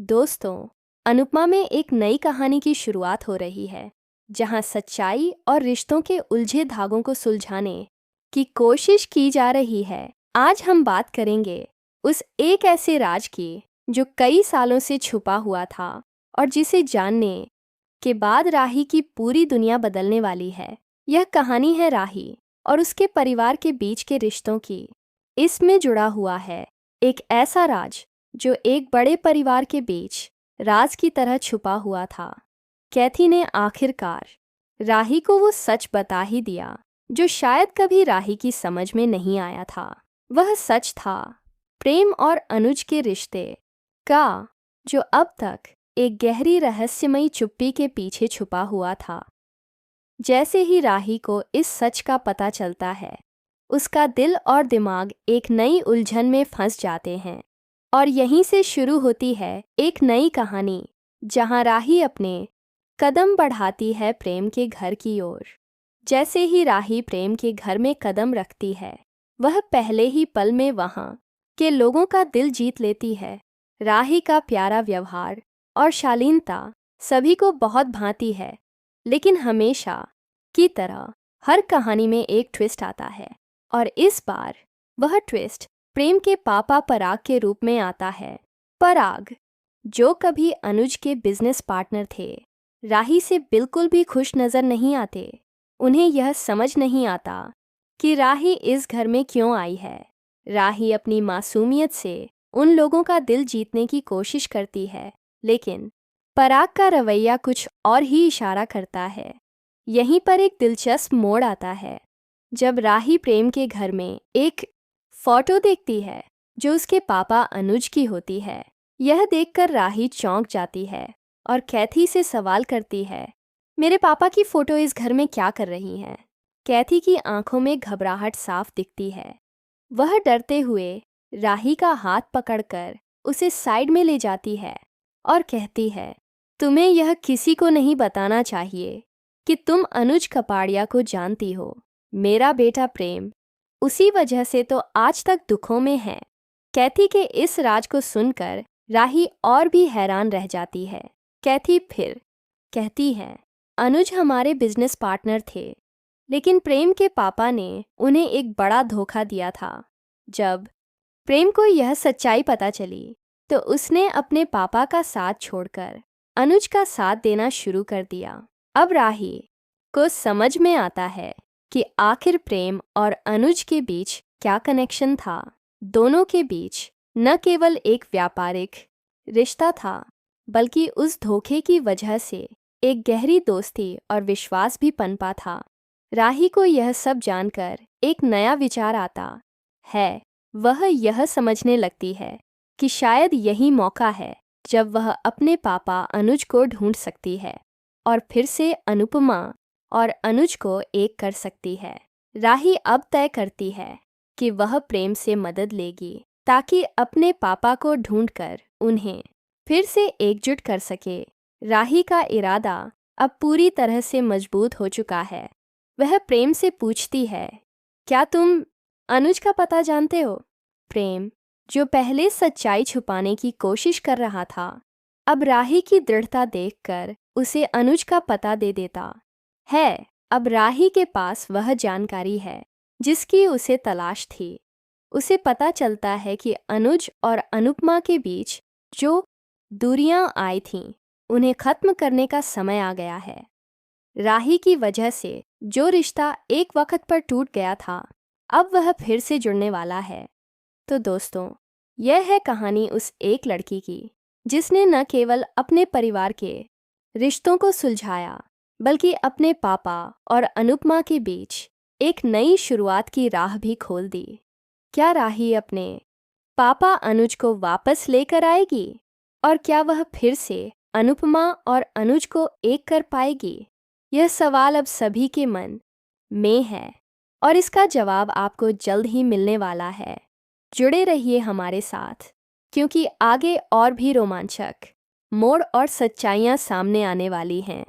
दोस्तों, अनुपमा में एक नई कहानी की शुरुआत हो रही है, जहां सच्चाई और रिश्तों के उलझे धागों को सुलझाने की कोशिश की जा रही है। आज हम बात करेंगे उस एक ऐसे राज की जो कई सालों से छुपा हुआ था और जिसे जानने के बाद राही की पूरी दुनिया बदलने वाली है। यह कहानी है राही और उसके परिवार के बीच के रिश्तों की। इसमें जुड़ा हुआ है एक ऐसा राज जो एक बड़े परिवार के बीच राज की तरह छुपा हुआ था। कैथी ने आखिरकार राही को वो सच बता ही दिया जो शायद कभी राही की समझ में नहीं आया था। वह सच था प्रेम और अनुज के रिश्ते का, जो अब तक एक गहरी रहस्यमयी चुप्पी के पीछे छुपा हुआ था। जैसे ही राही को इस सच का पता चलता है, उसका दिल और दिमाग एक नई उलझन में फंस जाते हैं। और यहीं से शुरू होती है एक नई कहानी, जहां राही अपने कदम बढ़ाती है प्रेम के घर की ओर। जैसे ही राही प्रेम के घर में कदम रखती है, वह पहले ही पल में वहां के लोगों का दिल जीत लेती है। राही का प्यारा व्यवहार और शालीनता सभी को बहुत भाती है, लेकिन हमेशा की तरह हर कहानी में एक ट्विस्ट आता है, और इस बार वह ट्विस्ट प्रेम के पापा पराग के रूप में आता है। पराग, जो कभी अनुज के बिजनेस पार्टनर थे, राही से बिल्कुल भी खुश नजर नहीं आते। उन्हें यह समझ नहीं आता कि राही इस घर में क्यों आई है। राही अपनी मासूमियत से उन लोगों का दिल जीतने की कोशिश करती है, लेकिन पराग का रवैया कुछ और ही इशारा करता है। यहीं पर एक दिलचस्प मोड़ आता है जब राही प्रेम के घर में एक फोटो देखती है जो उसके पापा अनुज की होती है। यह देखकर राही चौंक जाती है और कैथी से सवाल करती है, मेरे पापा की फोटो इस घर में क्या कर रही हैं? कैथी की आंखों में घबराहट साफ दिखती है। वह डरते हुए राही का हाथ पकड़कर उसे साइड में ले जाती है और कहती है, तुम्हें यह किसी को नहीं बताना चाहिए कि तुम अनुज कपाड़िया को जानती हो। मेरा बेटा प्रेम उसी वजह से तो आज तक दुखों में है। कैथी के इस राज को सुनकर राही और भी हैरान रह जाती है। कैथी फिर कहती है, अनुज हमारे बिजनेस पार्टनर थे, लेकिन प्रेम के पापा ने उन्हें एक बड़ा धोखा दिया था। जब प्रेम को यह सच्चाई पता चली, तो उसने अपने पापा का साथ छोड़कर अनुज का साथ देना शुरू कर दिया। अब राही को समझ में आता है कि आखिर प्रेम और अनुज के बीच क्या कनेक्शन था। दोनों के बीच न केवल एक व्यापारिक रिश्ता था, बल्कि उस धोखे की वजह से एक गहरी दोस्ती और विश्वास भी पनपा था। राही को यह सब जानकर एक नया विचार आता है। वह यह समझने लगती है कि शायद यही मौका है जब वह अपने पापा अनुज को ढूंढ सकती है और फिर से अनुपमा और अनुज को एक कर सकती है। राही अब तय करती है कि वह प्रेम से मदद लेगी ताकि अपने पापा को ढूंढकर उन्हें फिर से एकजुट कर सके। राही का इरादा अब पूरी तरह से मजबूत हो चुका है। वह प्रेम से पूछती है, क्या तुम अनुज का पता जानते हो? प्रेम, जो पहले सच्चाई छुपाने की कोशिश कर रहा था, अब राही की दृढ़ता देखकर उसे अनुज का पता दे देता है। अब राही के पास वह जानकारी है जिसकी उसे तलाश थी। उसे पता चलता है कि अनुज और अनुपमा के बीच जो दूरियां आई थीं, उन्हें खत्म करने का समय आ गया है। राही की वजह से जो रिश्ता एक वक्त पर टूट गया था, अब वह फिर से जुड़ने वाला है। तो दोस्तों, यह है कहानी उस एक लड़की की जिसने न केवल अपने परिवार के रिश्तों को सुलझाया, बल्कि अपने पापा और अनुपमा के बीच एक नई शुरुआत की राह भी खोल दी। क्या राही अपने पापा अनुज को वापस लेकर आएगी? और क्या वह फिर से अनुपमा और अनुज को एक कर पाएगी? यह सवाल अब सभी के मन में है, और इसका जवाब आपको जल्द ही मिलने वाला है। जुड़े रहिए हमारे साथ, क्योंकि आगे और भी रोमांचक मोड़ और सच्चाइयाँ सामने आने वाली हैं।